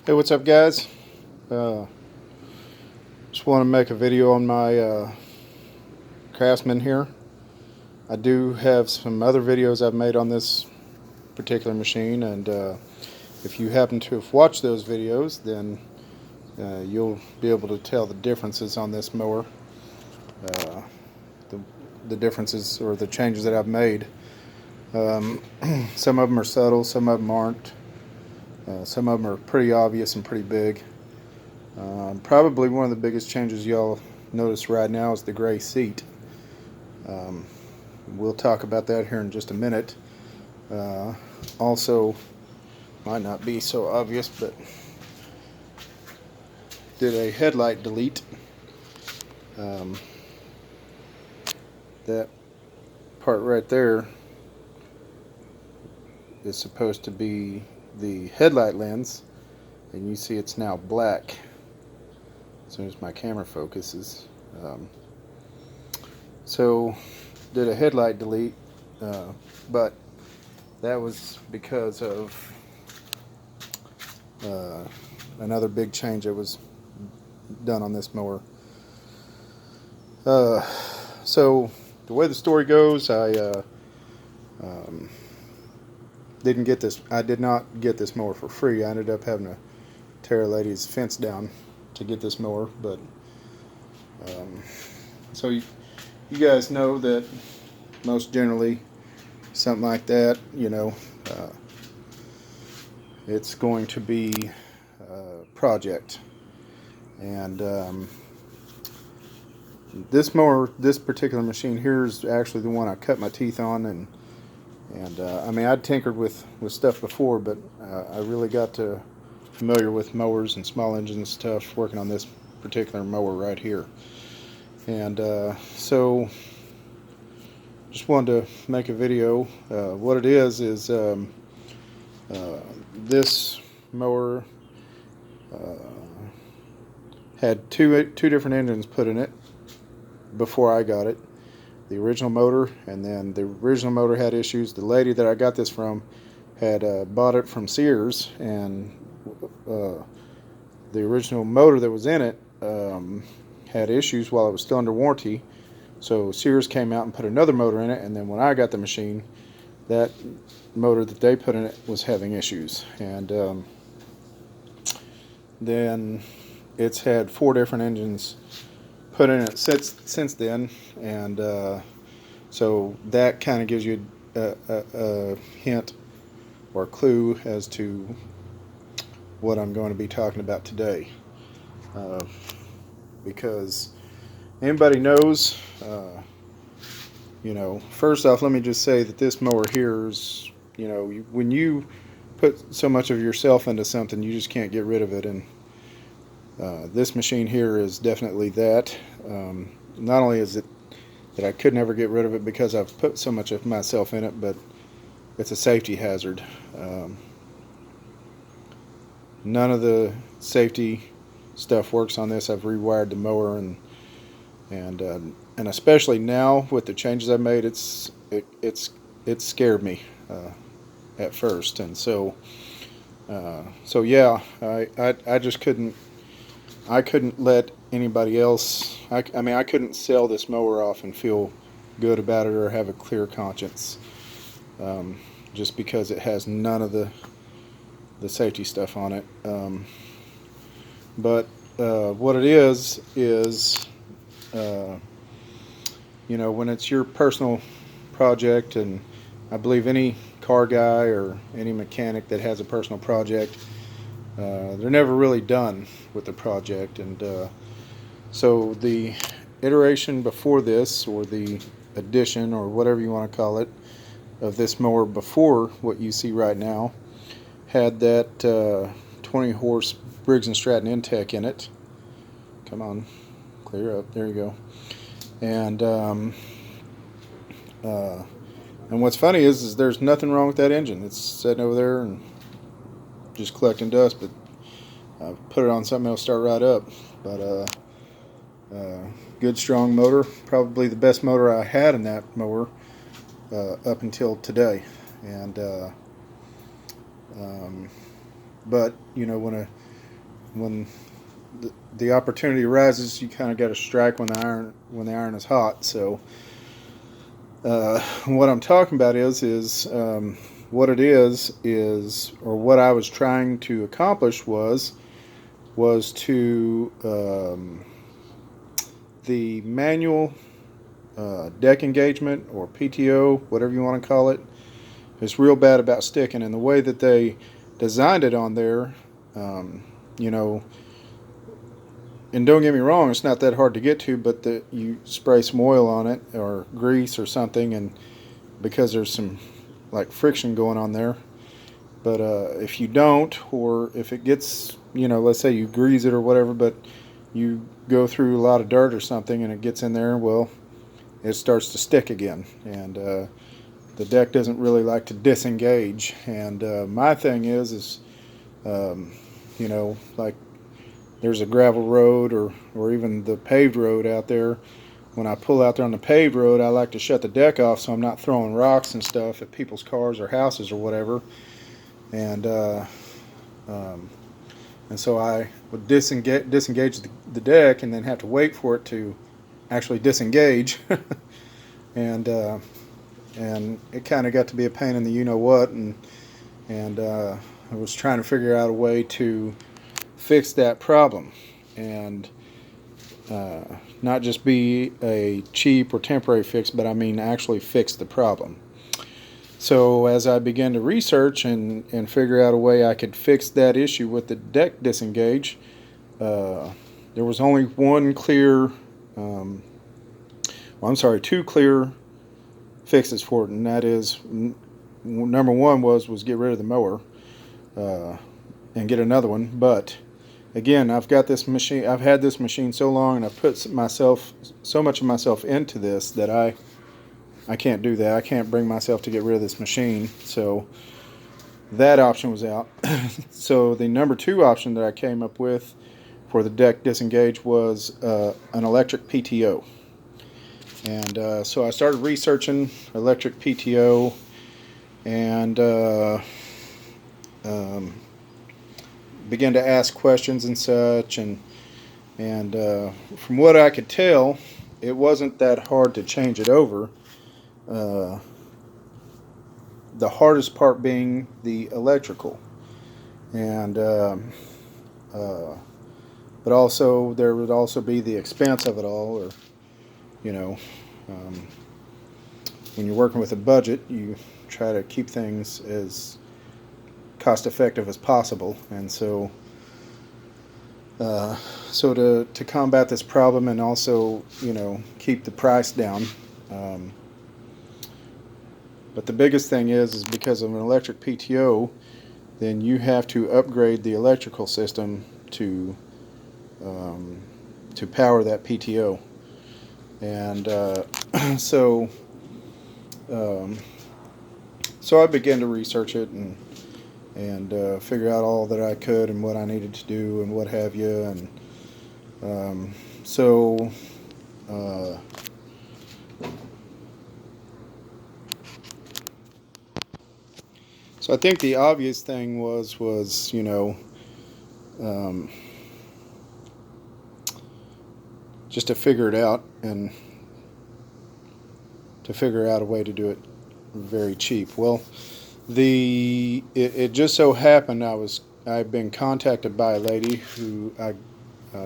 Hey, what's up, guys? Uh, just want to make a video on my craftsman here. I do have some other videos I've made on this particular machine, and if you happen to have watched those videos, then you'll be able to tell the differences on this mower, uh, the differences or the changes that I've made. Some of them are subtle, some of them aren't. Some of them are pretty obvious and pretty big. Probably one of the biggest changes y'all notice right now is the gray seat. We'll talk about that here in just a minute. Also, might not be so obvious, but did a headlight delete. That part right there is supposed to be the headlight lens, and you see it's now black as soon as my camera focuses. So did a headlight delete, but that was because of another big change that was done on this mower. So the way the story goes, I didn't get this. I did not get this mower for free. I ended up having to tear a lady's fence down to get this mower. But so you guys know that most generally something like that, it's going to be a project. And this mower, this particular machine here, is actually the one I cut my teeth on, and I mean, I'd tinkered with stuff before, but I really got familiar with mowers and small engine stuff working on this particular mower right here. And so just wanted to make a video. What it is this mower had two different engines put in it before I got it. The original motor, and then the original motor had issues. The lady that I got this from had bought it from Sears, and the original motor that was in it had issues while it was still under warranty. So Sears came out and put another motor in it, and then when I got the machine, that motor that they put in it was having issues. And then it's had 4 different engines put in it since then, and so that kind of gives you a hint or clue as to what I'm going to be talking about today, because anybody knows, first off, let me just say that this mower here is, when you put so much of yourself into something, you just can't get rid of it. And this machine here is definitely that. Not only is it that I could never get rid of it because I've put so much of myself in it, but it's a safety hazard. None of the safety stuff works on this. I've rewired the mower, and especially now with the changes I made, it scared me at first, and so yeah, I just couldn't. I couldn't let anybody else. I mean, I couldn't sell this mower off and feel good about it or have a clear conscience, just because it has none of the safety stuff on it. But what it is when it's your personal project, and I believe any car guy or any mechanic that has a personal project, they're never really done with the project. And so the iteration before this, or the addition, or whatever you want to call it, of this mower before what you see right now, had that 20 horse Briggs & Stratton Intech in it. Come on, clear up, there you go. And what's funny is there's nothing wrong with that engine. It's sitting over there and just collecting dust, but I put it on something, it'll start right up. But good strong motor, probably the best motor I had in that mower up until today. And but when when the opportunity arises, you kind of got to strike when the iron is hot. So what I'm talking about is what it is, or what I was trying to accomplish was to the manual deck engagement, or PTO, whatever you want to call it, is real bad about sticking. And the way that they designed it on there, you know, and don't get me wrong, it's not that hard to get to, but you spray some oil on it or grease or something, and because there's some like friction going on there. But if you don't, or if it gets, let's say you grease it or whatever, but you go through a lot of dirt or something and it gets in there, well, it starts to stick again. And the deck doesn't really like to disengage. And my thing is like there's a gravel road or even the paved road out there. When I pull out there on the paved road, I like to shut the deck off so I'm not throwing rocks and stuff at people's cars or houses or whatever. And so I would disengage the deck and then have to wait for it to actually disengage. and it kind of got to be a pain in the you-know-what. And I was trying to figure out a way to fix that problem. And not just be a cheap or temporary fix, but I mean actually fix the problem. So as I began to research and figure out a way I could fix that issue with the deck disengage, there was only two clear fixes for it, and that is, number one was get rid of the mower and get another one. But again, I've got this machine. I've had this machine so long, and I've put so much of myself into this that I can't do that. I can't bring myself to get rid of this machine. So that option was out. So the number two option that I came up with for the deck disengage was an electric PTO. And so I started researching electric PTO, and began to ask questions and such. And from what I could tell, it wasn't that hard to change it over. The hardest part being the electrical, and but also there would also be the expense of it all. Or when you're working with a budget, you try to keep things as cost effective as possible. And so to combat this problem and also keep the price down. But the biggest thing is because of an electric PTO, then you have to upgrade the electrical system to power that PTO. And so I began to research it and figure out all that I could and what I needed to do and what have you. And so I think the obvious thing was just to figure it out and to figure out a way to do it very cheap. Well, it just so happened I've been contacted by a lady who I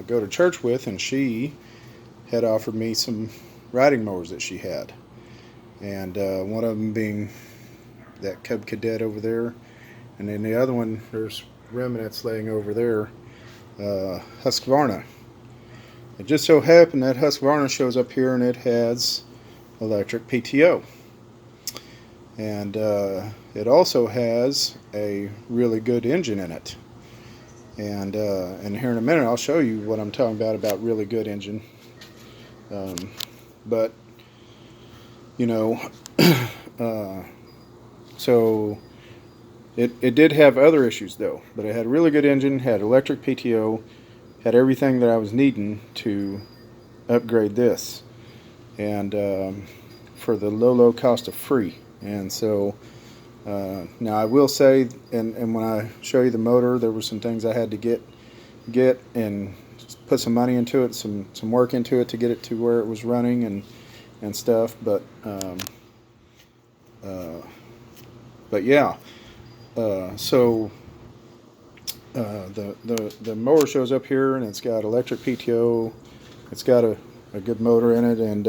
go to church with, and she had offered me some riding mowers that she had, and one of them being that Cub Cadet over there, and then the other one, there's remnants laying over there, Husqvarna. It just so happened that Husqvarna shows up here and it has electric PTO, and it also has a really good engine in it. And here in a minute I'll show you what I'm talking about really good engine. But so it did have other issues though, but it had a really good engine, had electric PTO, had everything that I was needing to upgrade this, and for the low cost of free. And so now I will say, and when I show you the motor, there were some things I had to get get and put some money into it, some work into it to get it to where it was running and stuff. Uh, but yeah, so the mower shows up here, and it's got electric PTO. It's got a good motor in it, and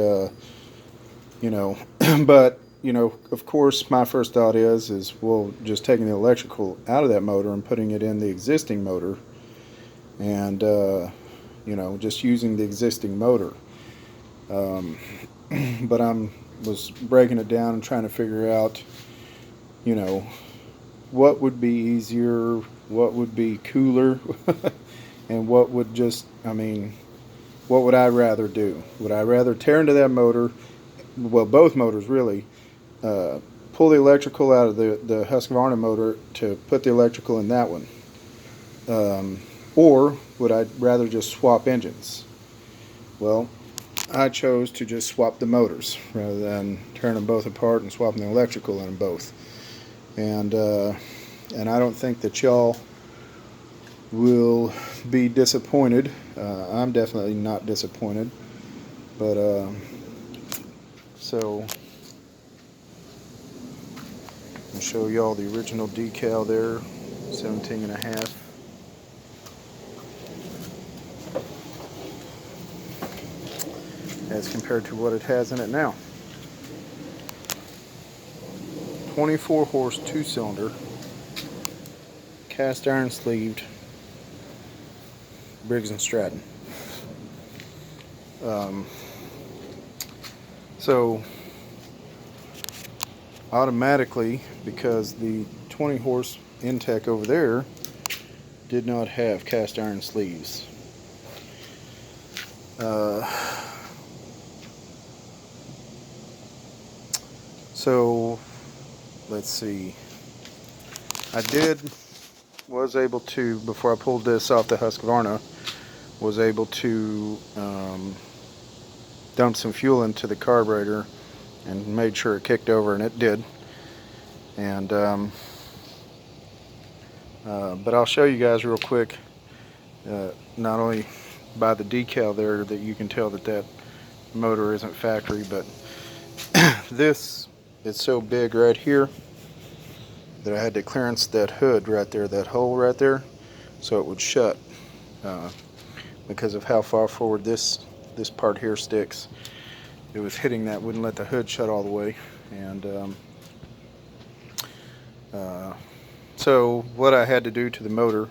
you know, but you know, of course, my first thought is well, just taking the electrical out of that motor and putting it in the existing motor, and you know, just using the existing motor. Um, but was breaking it down and trying to figure out, you know, what would be easier, what would be cooler, and what would just, I mean, what would I rather do? Would I rather tear into that motor, well, both motors really, pull the electrical out of the Husqvarna motor to put the electrical in that one? Or would I rather just swap engines? Well, I chose to just swap the motors rather than tearing them both apart and swapping the electrical in them both. And I don't think that y'all will be disappointed. I'm definitely not disappointed. But so I'll show y'all the original decal there, 17.5. As compared to what it has in it now. 24 horse, 2-cylinder, cast iron sleeved Briggs & Stratton. So automatically, because the 20 horse Intech over there did not have cast iron sleeves, so let's see, was able to, before I pulled this off the Husqvarna, was able to dump some fuel into the carburetor and made sure it kicked over, and it did. And but I'll show you guys real quick, not only by the decal there that you can tell that motor isn't factory, but this is so big right here that I had to clearance that hood right there, that hole right there, so it would shut, because of how far forward this part here sticks. It was hitting that, wouldn't let the hood shut all the way. And so what I had to do to the motor,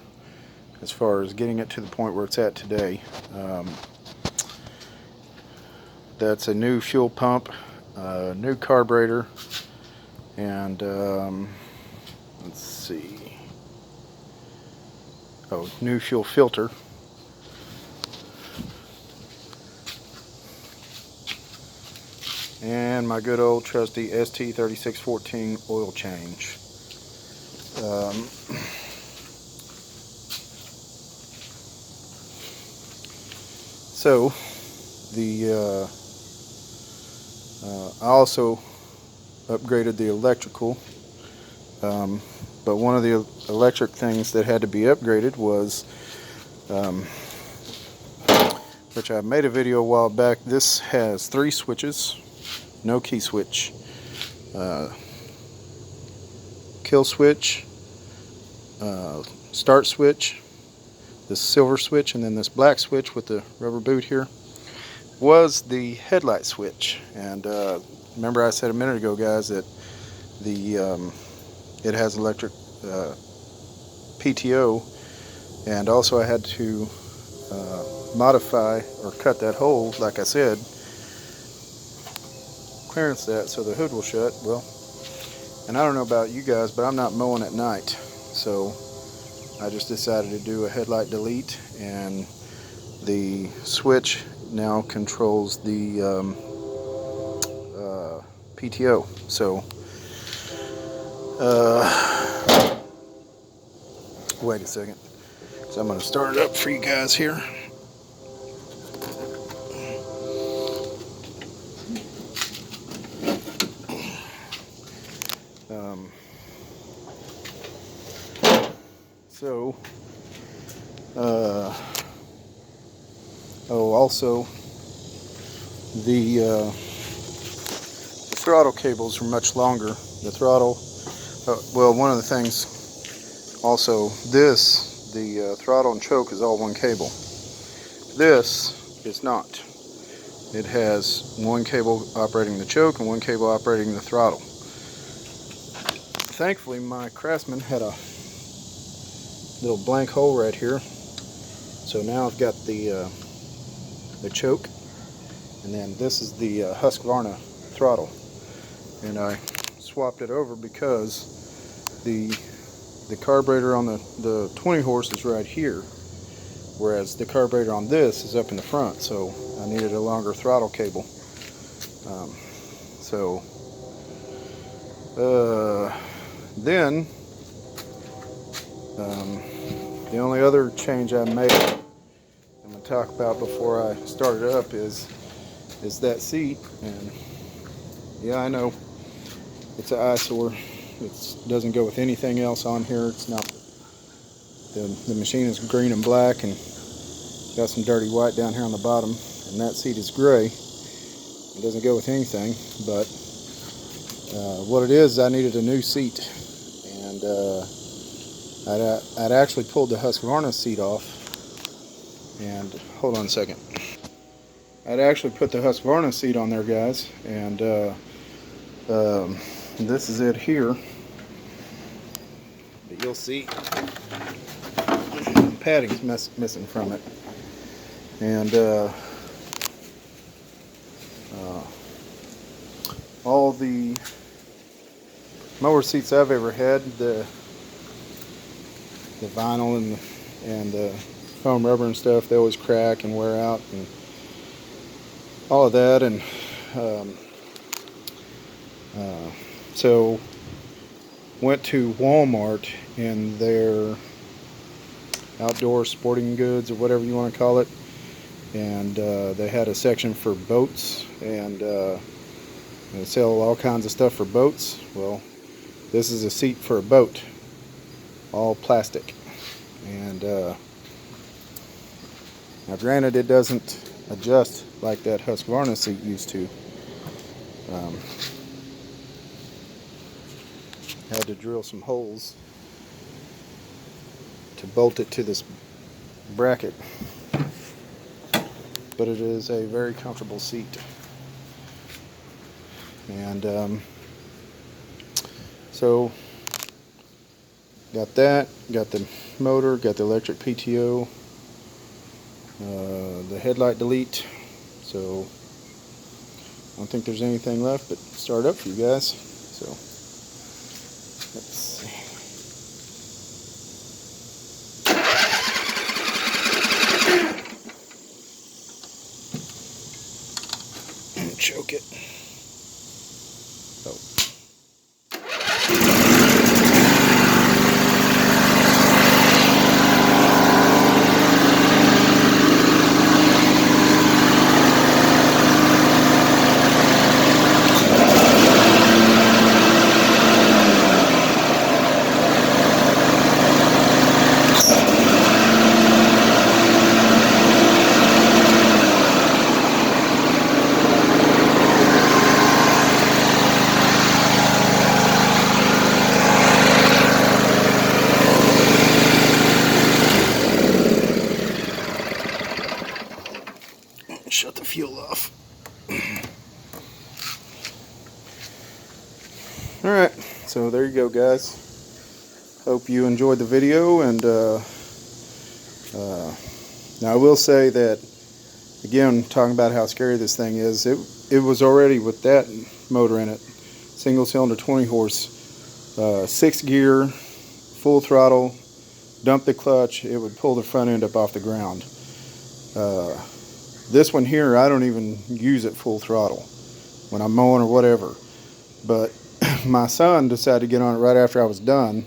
as far as getting it to the point where it's at today, that's a new fuel pump, new carburetor, and let's see, new fuel filter, and my good old trusty ST3614 oil change. So I also upgraded the electrical, but one of the electric things that had to be upgraded was, which I made a video a while back. This has 3 switches, no key switch, kill switch, start switch, this silver switch, and then this black switch with the rubber boot here was the headlight switch. And remember I said a minute ago, guys, that it has electric PTO, and also I had to modify or cut that hole, like I said, clearance that so the hood will shut. Well, and I don't know about you guys, but I'm not mowing at night, so I just decided to do a headlight delete, and the switch now controls the PTO. So wait a second, so I'm going to start it up for you guys here. So Uh, oh, also the throttle cables are much longer. The throttle, well, one of the things also, the throttle and choke is all one cable. This is not. It has one cable operating the choke and one cable operating the throttle. Thankfully, my Craftsman had a little blank hole right here, so now I've got the choke, and then this is the Husqvarna throttle, and I swapped it over because the carburetor on the 20 horse is right here, whereas the carburetor on this is up in the front, so I needed a longer throttle cable. Then the only other change I made, I'm going to talk about before I start it up, is that seat. And yeah, I know it's an eyesore. It doesn't go with anything else on here. It's not. The machine is green and black and got some dirty white down here on the bottom, and that seat is gray. It doesn't go with anything, but what it is, I needed a new seat, and I'd actually pulled the Husqvarna seat off, and hold on a second. I'd actually put the Husqvarna seat on there, guys, and this is it here. But you'll see padding's missing from it, and all the mower seats I've ever had, the vinyl and the foam rubber and stuff, they always crack and wear out and all of that, and so went to Walmart, and their outdoor sporting goods, or whatever you want to call it, and they had a section for boats, and they sell all kinds of stuff for boats. Well, this is a seat for a boat, all plastic, and now granted, it doesn't adjust like that Husqvarna seat used to. Had to drill some holes to bolt it to this bracket, but it is a very comfortable seat. And so got that, got the motor, got the electric PTO, the headlight delete, so I don't think there's anything left but start up for you guys. So let's see. Choke it. Oh. Shut the fuel off. Alright, so there you go, guys. Hope you enjoyed the video, and now I will say that, again, talking about how scary this thing is, it was already, with that motor in it, single cylinder 20 horse, 6 gear, full throttle, dump the clutch, it would pull the front end up off the ground. This one here, I don't even use it full throttle when I'm mowing or whatever. But my son decided to get on it right after I was done,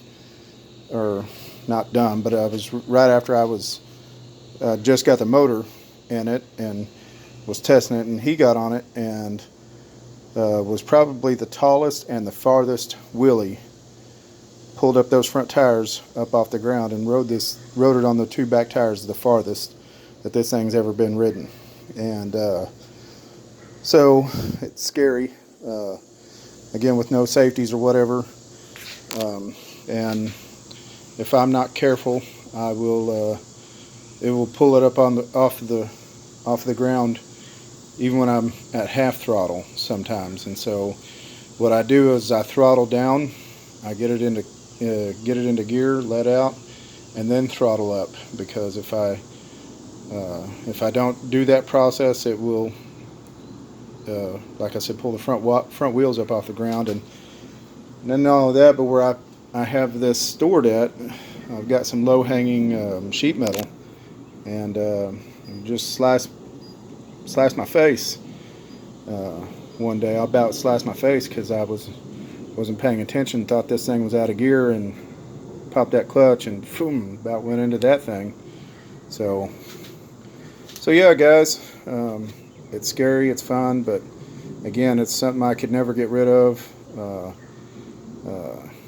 or not done, but I was right after I was just got the motor in it and was testing it, and he got on it and was probably the tallest and the farthest wheelie pulled up those front tires up off the ground and rode it on the 2 back tires the farthest that this thing's ever been ridden. And so it's scary, again, with no safeties or whatever, and if I'm not careful, I will it will pull it up on off the ground even when I'm at half throttle sometimes. And so what I do is I throttle down, I get it into gear, let out, and then throttle up, because if I don't do that process, it will, like I said, pull the front wheels up off the ground. And then not all of that, but where I have this stored at, I've got some low-hanging sheet metal, and just sliced my face one day. I about sliced my face because I wasn't paying attention, thought this thing was out of gear, and popped that clutch and boom, about went into that thing. So yeah, guys, it's scary, it's fun, but again, it's something I could never get rid of.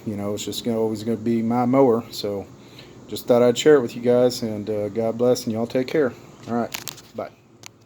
You know, it's just always going to be my mower. So just thought I'd share it with you guys, and God bless, and y'all take care. All right.